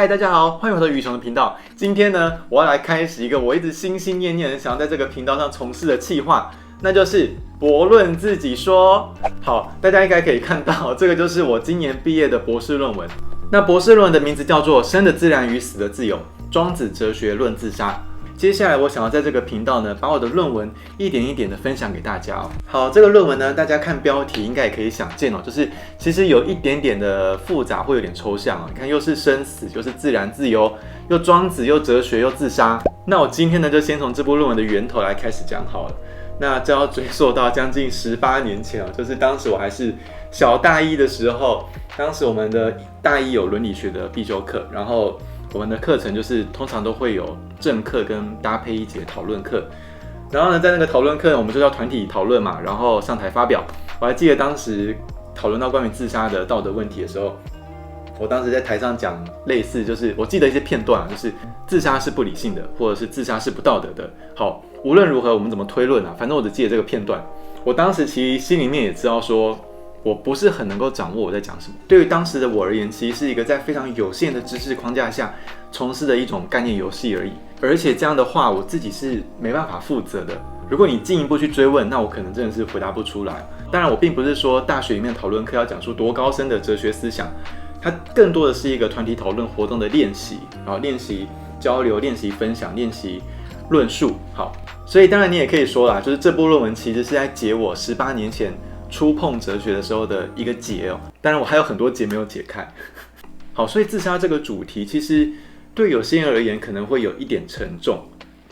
嗨，大家好，欢迎回到鱼熊的频道。今天呢，我要来开始一个我一直心心念念的想要在这个频道上从事的企划，那就是博论自己说。好，大家应该可以看到，这个就是我今年毕业的博士论文。那博士论文的名字叫做《生的自然与死的自由：庄子哲学论自杀》。接下来我想要在这个频道呢，把我的论文一点一点的分享给大家哦。好，这个论文呢，大家看标题应该也可以想见哦，就是其实有一点点的复杂，会有点抽象哦。你看，又是生死，又是自然自由，又庄子，又哲学，又自杀。那我今天呢，就先从这部论文的源头来开始讲好了。那这要追溯到将近18年前哦，就是当时我还是小大一的时候，当时我们的大一有伦理学的必修课，然后我们的课程就是通常都会有正课跟搭配一节讨论课，然后呢，在那个讨论课我们就叫团体讨论嘛，然后上台发表。我还记得当时讨论到关于自杀的道德问题的时候，我当时在台上讲类似，就是我记得一些片段，就是自杀是不理性的，或者是自杀是不道德的。好，无论如何我们怎么推论啊，反正我只记得这个片段。我当时其实心里面也知道说，我不是很能够掌握我在讲什么。对于当时的我而言，其实是一个在非常有限的知识框架下从事的一种概念游戏而已。而且这样的话，我自己是没办法负责的。如果你进一步去追问，那我可能真的是回答不出来。当然，我并不是说大学里面讨论课要讲出多高深的哲学思想，它更多的是一个团体讨论活动的练习，然后练习交流、练习分享、练习论述。好，所以当然你也可以说啦，就是这部论文其实是在解我18年前初碰哲学的时候的一个结哦。当然我还有很多结没有解开。好，所以自杀这个主题其实对有些人而言可能会有一点沉重，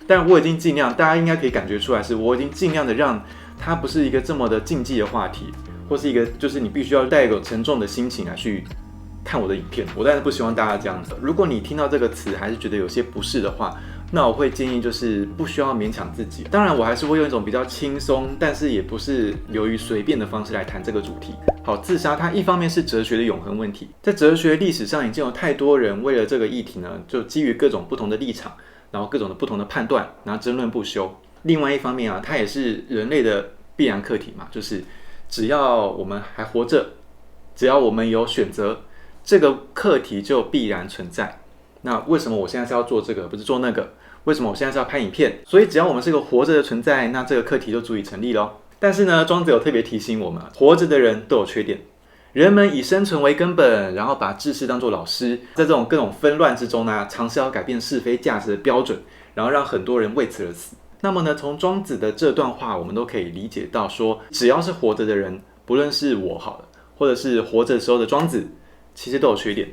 但我已经尽量，大家应该可以感觉出来，是我已经尽量的让它不是一个这么的禁忌的话题，或是一个就是你必须要带有沉重的心情来去看我的影片。我当然不希望大家这样子。如果你听到这个词还是觉得有些不适的话，那我会建议就是不需要勉强自己。当然我还是会用一种比较轻松，但是也不是流于随便的方式来谈这个主题。好，自杀它一方面是哲学的永恒问题，在哲学历史上已经有太多人为了这个议题呢，就基于各种不同的立场，然后各种的不同的判断，然后争论不休。另外一方面啊，它也是人类的必然课题嘛，就是只要我们还活着，只要我们有选择，这个课题就必然存在。那为什么我现在是要做这个，不是做那个？为什么我现在是要拍影片？所以只要我们是个活着的存在，那这个课题就足以成立咯。但是呢，庄子有特别提醒我们，活着的人都有缺点。人们以生存为根本，然后把知识当作老师，在这种各种纷乱之中呢，尝试要改变是非价值的标准，然后让很多人为此而死。那么呢，从庄子的这段话，我们都可以理解到说，只要是活着的人，不论是我好了，或者是活着的时候的庄子，其实都有缺点。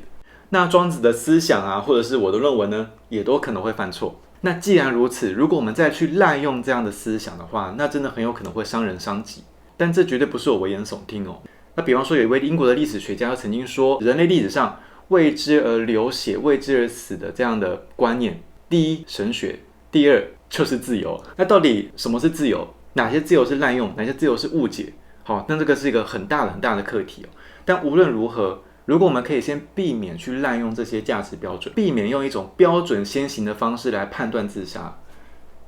那庄子的思想啊，或者是我的论文呢，也都可能会犯错。那既然如此，如果我们再去滥用这样的思想的话，那真的很有可能会伤人伤己。但这绝对不是我危言耸听哦。那比方说，有一位英国的历史学家曾经说，人类历史上为之而流血、为之而死的这样的观念，第一，神学；第二，就是自由。那到底什么是自由？哪些自由是滥用？哪些自由是误解？好，那这个是一个很大的课题哦。但无论如何，如果我们可以先避免去滥用这些价值标准，避免用一种标准先行的方式来判断自杀，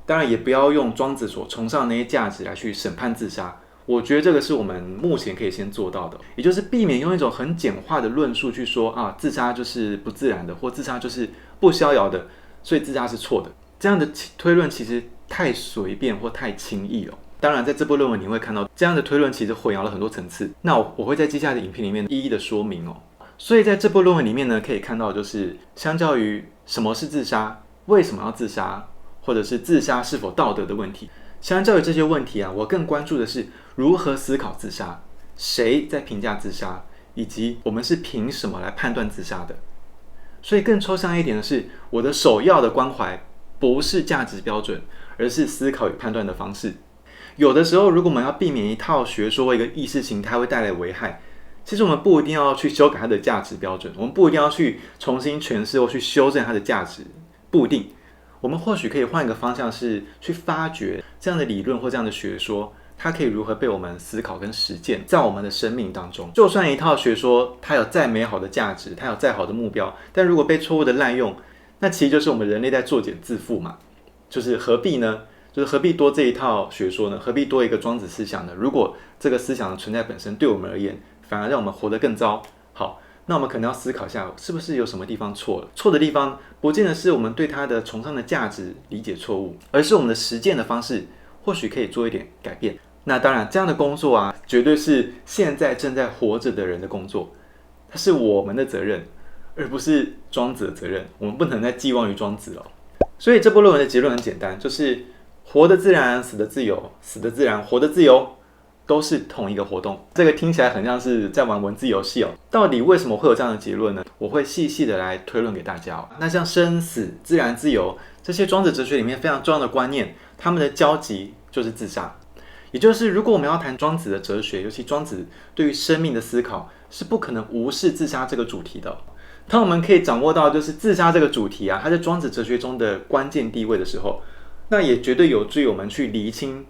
当然也不要用庄子所崇尚的那些价值来去审判自杀。我觉得这个是我们目前可以先做到的，也就是避免用一种很简化的论述去说啊，自杀就是不自然的，或自杀就是不逍遥的，所以自杀是错的。这样的推论其实太随便或太轻易了。当然在这部论文你会看到这样的推论其实混淆了很多层次，那我会在接下来的影片里面一一的说明哦。所以在这部论文里面呢，可以看到就是相较于什么是自杀，为什么要自杀，或者是自杀是否道德的问题，相较于这些问题啊，我更关注的是如何思考自杀，谁在评价自杀，以及我们是凭什么来判断自杀的。所以更抽象一点的是，我的首要的关怀不是价值标准，而是思考与判断的方式。有的时候，如果我们要避免一套学说、一个意识形态会带来危害，其实我们不一定要去修改它的价值标准，我们不一定要去重新诠释或去修正它的价值，不一定。我们或许可以换一个方向，是去发掘这样的理论或这样的学说，它可以如何被我们思考跟实践在我们的生命当中。就算一套学说它有再美好的价值，它有再好的目标，但如果被错误的滥用，那其实就是我们人类在作茧自缚嘛。就是何必呢？就是何必多这一套学说呢？何必多一个庄子思想呢？如果这个思想的存在本身对我们而言反而让我们活得更糟。好，那我们可能要思考一下，是不是有什么地方错了？错的地方不见得是我们对它的崇尚的价值理解错误，而是我们的实践的方式或许可以做一点改变。那当然，这样的工作啊，绝对是现在正在活着的人的工作，它是我们的责任，而不是庄子的责任。我们不能再寄望于庄子了。所以这部论文的结论很简单，就是活得自然，死得自由；死得自然，活得自由，都是同一个活动。这个听起来很像是在玩文字游戏哦。到底为什么会有这样的结论呢？我会细细的来推论给大家哦。那像生死、自然、自由这些庄子哲学里面非常重要的观念，它们的交集就是自杀。也就是如果我们要谈庄子的哲学，尤其庄子对于生命的思考，是不可能无视自杀这个主题的哦。当我们可以掌握到就是自杀这个主题啊，它在庄子哲学中的关键地位的时候，那也绝对有助于我们去厘清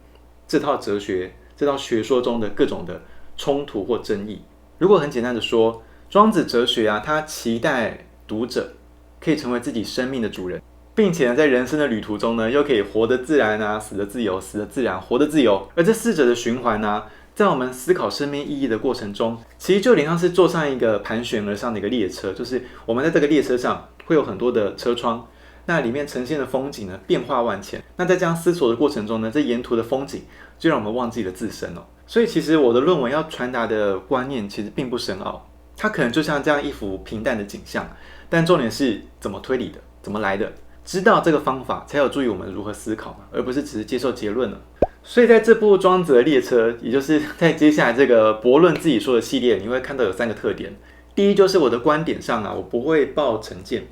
这套哲学、这套学说中的各种的冲突或争议。如果很简单的说，庄子哲学啊，它期待读者可以成为自己生命的主人，并且在人生的旅途中呢，又可以活得自然啊，死得自由，死得自然，活得自由。而这四者的循环啊，在我们思考生命意义的过程中，其实就有点像是坐上一个盘旋而上的一个列车，就是我们在这个列车上会有很多的车窗，那里面呈现的风景呢，变化万千。那在这样思索的过程中呢，这沿途的风景就让我们忘记了自身哦。所以其实我的论文要传达的观念其实并不深奥，它可能就像这样一幅平淡的景象，但重点是怎么推理的，怎么来的。知道这个方法才有助于我们如何思考嘛，而不是只是接受结论了。所以在这部庄子的列车，也就是在接下来这个驳论自己说的系列，你会看到有3个特点。第一就是我的观点上啊，我不会抱成见，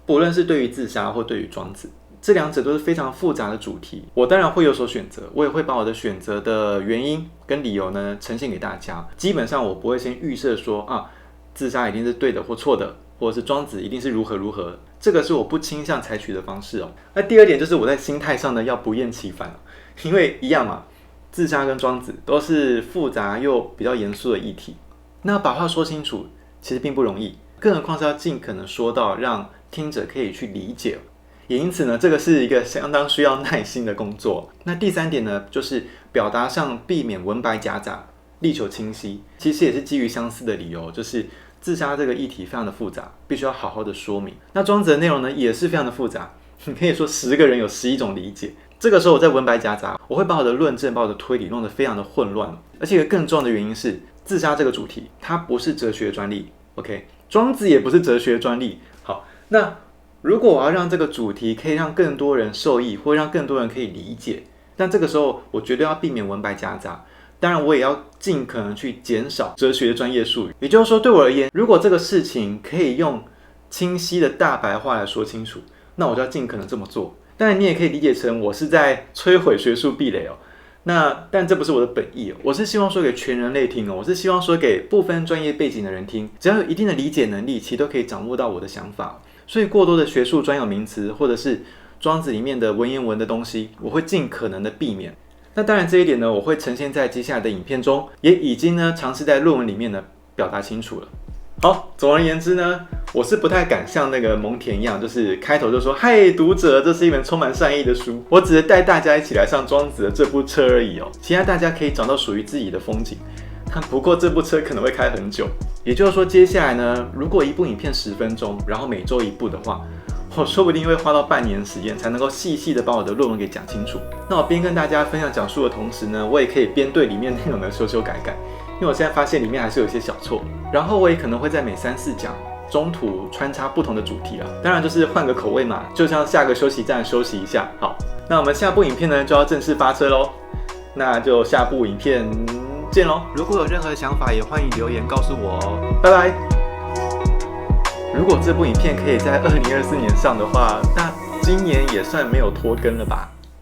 不论是对于自杀或对于庄子，这两者都是非常复杂的主题。我当然会有所选择，我也会把我的选择的原因跟理由呢呈现给大家。基本上我不会先预设说啊，自杀一定是对的或错的，或者是庄子一定是如何如何，这个是我不倾向采取的方式哦。那第二点就是我在心态上呢要不厌其烦，因为一样嘛，自杀跟庄子都是复杂又比较严肃的议题，那把话说清楚其实并不容易，更何况是要尽可能说到让听者可以去理解。也因此呢，这个是一个相当需要耐心的工作。那第3点呢，就是表达上避免文白夹杂，力求清晰。其实也是基于相似的理由，就是自杀这个议题非常的复杂，必须要好好的说明。那庄子的内容呢，也是非常的复杂，你可以说10个人有11种理解。这个时候我在文白夹杂，我会把我的论证、把我的推理弄得非常的混乱。而且一个更重要的原因是，自杀这个主题它不是哲学专利 ，OK， 庄子也不是哲学专利。好，那如果我要让这个主题可以让更多人受益，或让更多人可以理解，那这个时候我绝对要避免文白夹杂。当然我也要尽可能去减少哲学的专业术语。也就是说，对我而言，如果这个事情可以用清晰的大白话来说清楚，那我就要尽可能这么做。当然你也可以理解成我是在摧毁学术壁垒哦。但这不是我的本意哦，我是希望说给全人类听哦，我是希望说给不分专业背景的人听，只要有一定的理解能力，其实都可以掌握到我的想法。所以过多的学术专有名词，或者是庄子里面的文言文的东西，我会尽可能的避免。那当然这一点呢，我会呈现在接下来的影片中，也已经呢尝试在论文里面呢表达清楚了。好，总而言之呢，我是不太敢像那个蒙恬一样，就是开头就说嗨读者，这是一本充满善意的书，我只是带大家一起来上庄子的这部车而已哦，期待大家可以找到属于自己的风景。不过这部车可能会开很久，也就是说接下来呢，如果一部影片10分钟，然后每周1部的话，我说不定会花到半年时间才能够细细的把我的论文给讲清楚。那我边跟大家分享讲述的同时呢，我也可以边对里面内容的修修改改，因为我现在发现里面还是有一些小错。然后我也可能会在每3、4讲中途穿插不同的主题啦，当然就是换个口味嘛，就像下个休息站休息一下。好，那我们下部影片呢就要正式发车咯，那就下部影片见咯。如果有任何想法，也欢迎留言告诉我哦。拜拜。如果这部影片可以在2024年上的话，那今年也算没有拖更了吧。